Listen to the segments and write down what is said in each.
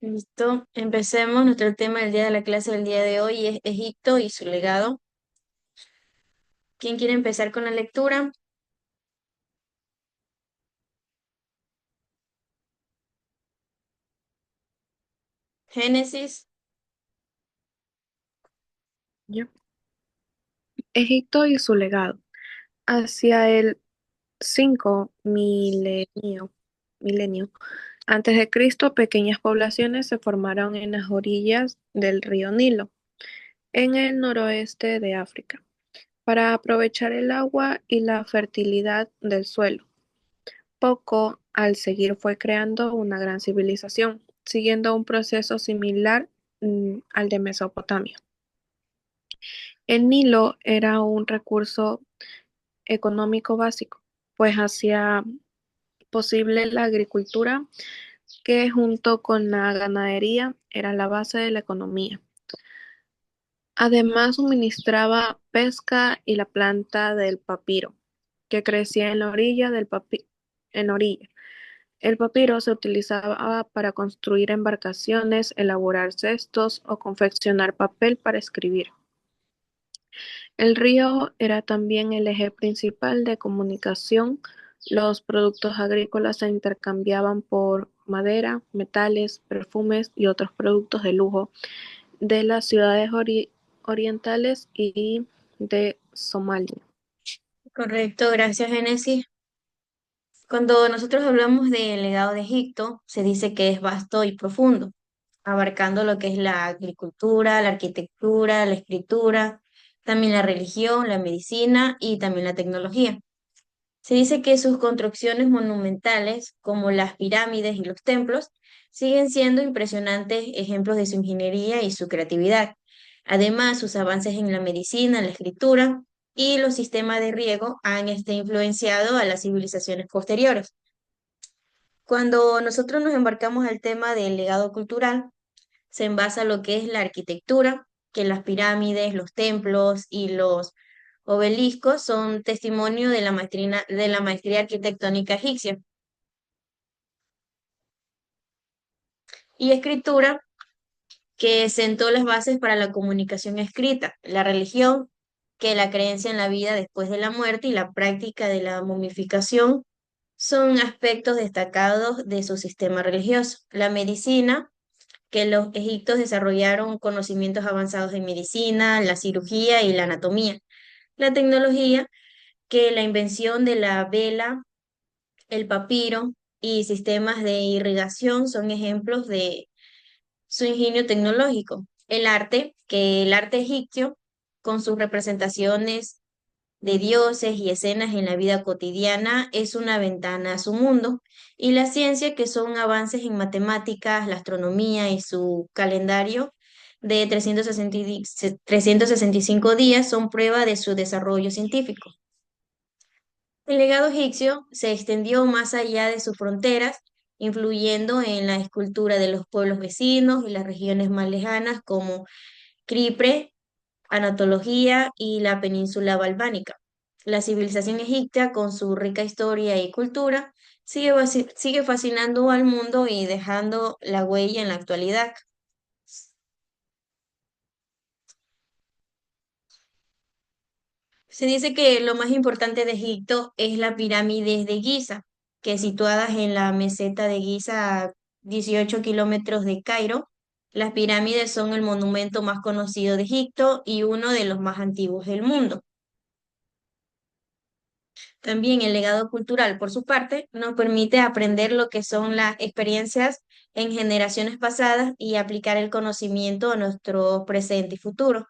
Listo, empecemos. Nuestro tema del día de la clase del día de hoy es Egipto y su legado. ¿Quién quiere empezar con la lectura? Génesis. Ya. Egipto y su legado. Hacia el 5 milenio antes de Cristo, pequeñas poblaciones se formaron en las orillas del río Nilo, en el noroeste de África, para aprovechar el agua y la fertilidad del suelo. Poco al seguir fue creando una gran civilización, siguiendo un proceso similar al de Mesopotamia. El Nilo era un recurso económico básico, pues hacía posible la agricultura, que junto con la ganadería era la base de la economía. Además, suministraba pesca y la planta del papiro, que crecía en la orilla en la orilla. El papiro se utilizaba para construir embarcaciones, elaborar cestos o confeccionar papel para escribir. El río era también el eje principal de comunicación. Los productos agrícolas se intercambiaban por madera, metales, perfumes y otros productos de lujo de las ciudades orientales y de Somalia. Correcto, gracias, Génesis. Cuando nosotros hablamos del legado de Egipto, se dice que es vasto y profundo, abarcando lo que es la agricultura, la arquitectura, la escritura, también la religión, la medicina y también la tecnología. Se dice que sus construcciones monumentales, como las pirámides y los templos, siguen siendo impresionantes ejemplos de su ingeniería y su creatividad. Además, sus avances en la medicina, la escritura y los sistemas de riego han influenciado a las civilizaciones posteriores. Cuando nosotros nos embarcamos al tema del legado cultural, se envasa lo que es la arquitectura, que las pirámides, los templos y los obeliscos son testimonio de la maestría arquitectónica egipcia. Y escritura, que sentó las bases para la comunicación escrita, la religión, que la creencia en la vida después de la muerte y la práctica de la momificación son aspectos destacados de su sistema religioso. La medicina, que los egipcios desarrollaron conocimientos avanzados en medicina, la cirugía y la anatomía. La tecnología, que la invención de la vela, el papiro y sistemas de irrigación son ejemplos de su ingenio tecnológico. El arte, que el arte egipcio, con sus representaciones de dioses y escenas en la vida cotidiana, es una ventana a su mundo. Y la ciencia, que son avances en matemáticas, la astronomía y su calendario de 365 días, son prueba de su desarrollo científico. El legado egipcio se extendió más allá de sus fronteras, influyendo en la escultura de los pueblos vecinos y las regiones más lejanas como Chipre, Anatolía y la península balcánica. La civilización egipcia, con su rica historia y cultura, sigue fascinando al mundo y dejando la huella en la actualidad. Se dice que lo más importante de Egipto es la pirámide de Giza, que situadas en la meseta de Giza a 18 kilómetros de Cairo. Las pirámides son el monumento más conocido de Egipto y uno de los más antiguos del mundo. También el legado cultural, por su parte, nos permite aprender lo que son las experiencias en generaciones pasadas y aplicar el conocimiento a nuestro presente y futuro.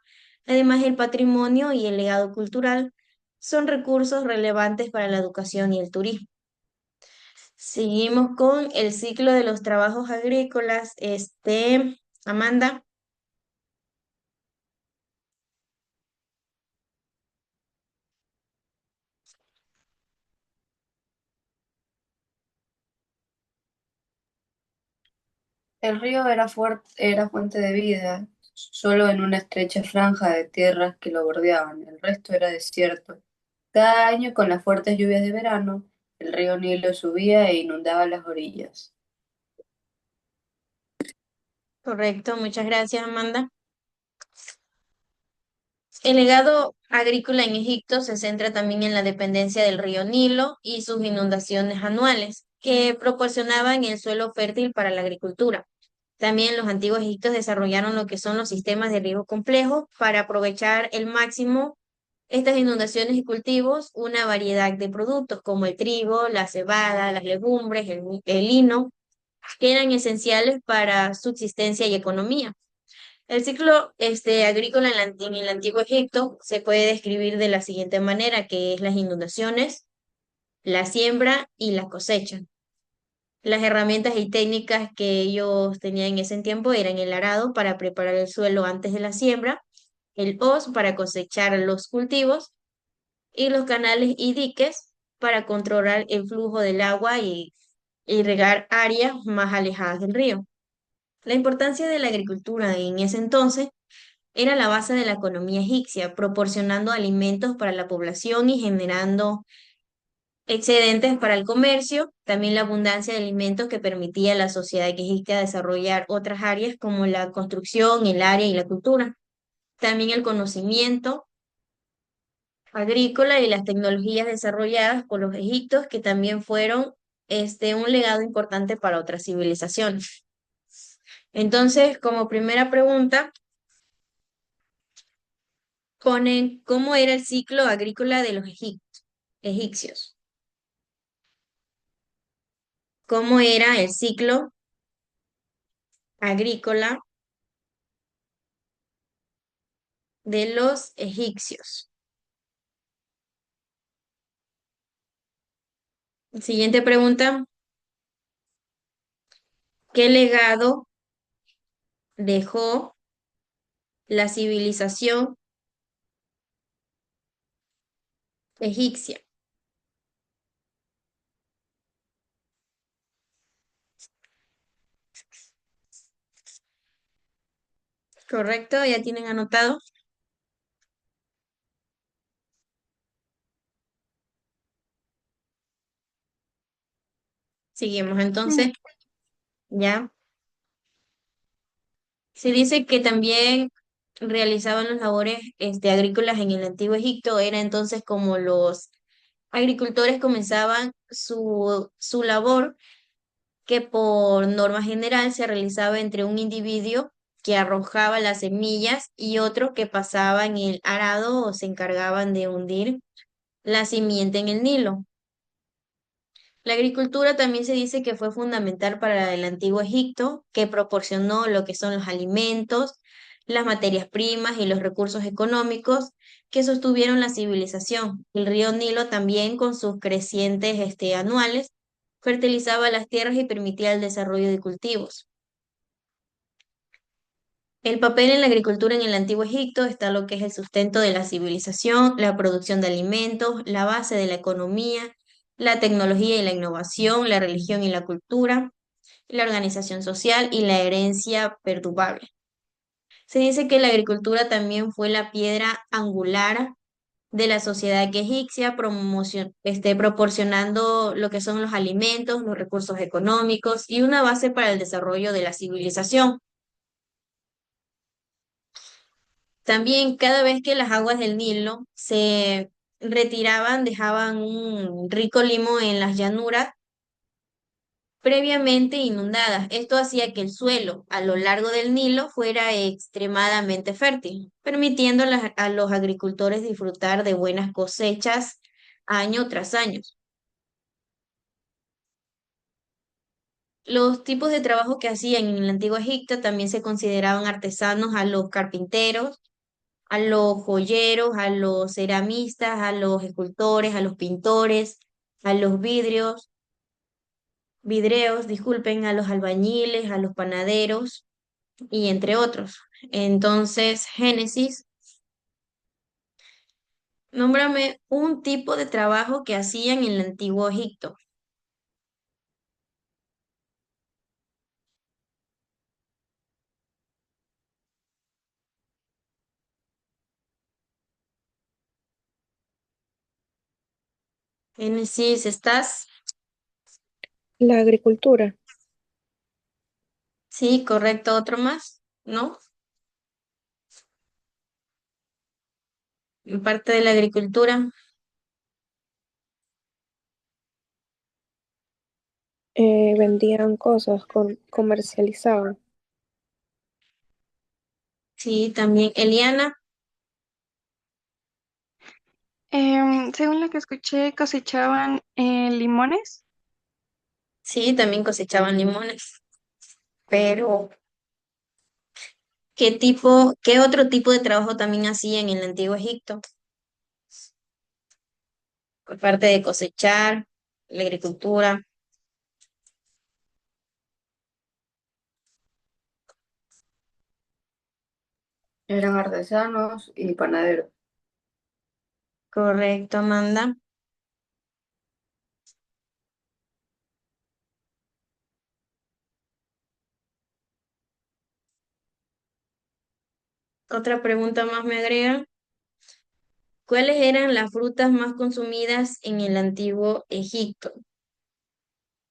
Además, el patrimonio y el legado cultural son recursos relevantes para la educación y el turismo. Seguimos con el ciclo de los trabajos agrícolas. Amanda. El río era fuente de vida, solo en una estrecha franja de tierras que lo bordeaban, el resto era desierto. Cada año, con las fuertes lluvias de verano, el río Nilo subía e inundaba las orillas. Correcto, muchas gracias, Amanda. El legado agrícola en Egipto se centra también en la dependencia del río Nilo y sus inundaciones anuales, que proporcionaban el suelo fértil para la agricultura. También los antiguos egipcios desarrollaron lo que son los sistemas de riego complejos para aprovechar el máximo estas inundaciones y cultivos una variedad de productos como el trigo, la cebada, las legumbres, el lino, que eran esenciales para subsistencia y economía. El ciclo agrícola en el antiguo Egipto se puede describir de la siguiente manera, que es las inundaciones, la siembra y la cosecha. Las herramientas y técnicas que ellos tenían en ese tiempo eran el arado para preparar el suelo antes de la siembra, el hoz para cosechar los cultivos y los canales y diques para controlar el flujo del agua y regar áreas más alejadas del río. La importancia de la agricultura en ese entonces era la base de la economía egipcia, proporcionando alimentos para la población y generando excedentes para el comercio, también la abundancia de alimentos que permitía a la sociedad egipcia desarrollar otras áreas como la construcción, el área y la cultura. También el conocimiento agrícola y las tecnologías desarrolladas por los egipcios que también fueron un legado importante para otras civilizaciones. Entonces, como primera pregunta, ponen cómo era el ciclo agrícola de los egipcios. ¿Cómo era el ciclo agrícola de los egipcios? Siguiente pregunta, ¿qué legado dejó la civilización egipcia? ¿Correcto? ¿Ya tienen anotado? Seguimos entonces, ¿ya? Se dice que también realizaban las labores agrícolas en el antiguo Egipto, era entonces como los agricultores comenzaban su labor, que por norma general se realizaba entre un individuo que arrojaba las semillas y otro que pasaba en el arado o se encargaban de hundir la simiente en el Nilo. La agricultura también se dice que fue fundamental para el antiguo Egipto, que proporcionó lo que son los alimentos, las materias primas y los recursos económicos que sostuvieron la civilización. El río Nilo también, con sus crecientes anuales, fertilizaba las tierras y permitía el desarrollo de cultivos. El papel en la agricultura en el antiguo Egipto está lo que es el sustento de la civilización, la producción de alimentos, la base de la economía, la tecnología y la innovación, la religión y la cultura, la organización social y la herencia perdurable. Se dice que la agricultura también fue la piedra angular de la sociedad egipcia, proporcionando lo que son los alimentos, los recursos económicos y una base para el desarrollo de la civilización. También cada vez que las aguas del Nilo se retiraban, dejaban un rico limo en las llanuras previamente inundadas. Esto hacía que el suelo a lo largo del Nilo fuera extremadamente fértil, permitiendo a los agricultores disfrutar de buenas cosechas año tras año. Los tipos de trabajo que hacían en el antiguo Egipto también se consideraban artesanos a los carpinteros, a los joyeros, a los ceramistas, a los escultores, a los pintores, a los vidreos, disculpen, a los albañiles, a los panaderos y entre otros. Entonces, Génesis, nómbrame un tipo de trabajo que hacían en el antiguo Egipto. Génesis, ¿estás? La agricultura. Sí, correcto, otro más, ¿no? En parte de la agricultura. Vendían cosas, comercializaban. Sí, también Eliana. Según lo que escuché, cosechaban limones. Sí, también cosechaban limones. Pero, qué otro tipo de trabajo también hacían en el antiguo Egipto? Aparte de cosechar, la agricultura. Eran artesanos y panaderos. Correcto, Amanda. Otra pregunta más me agrega. ¿Cuáles eran las frutas más consumidas en el antiguo Egipto?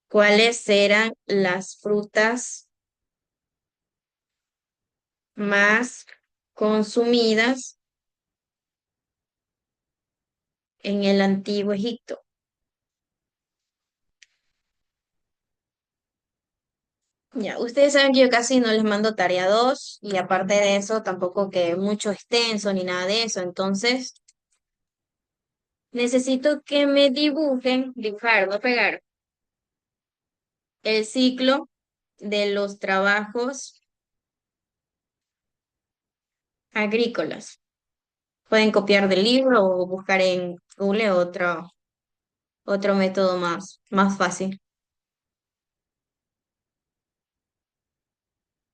¿Cuáles eran las frutas más consumidas en el antiguo Egipto? Ya, ustedes saben que yo casi no les mando tarea 2 y aparte de eso tampoco que mucho extenso ni nada de eso. Entonces, necesito que me dibujar, no pegar, el ciclo de los trabajos agrícolas. Pueden copiar del libro o buscar en Google otro método más fácil.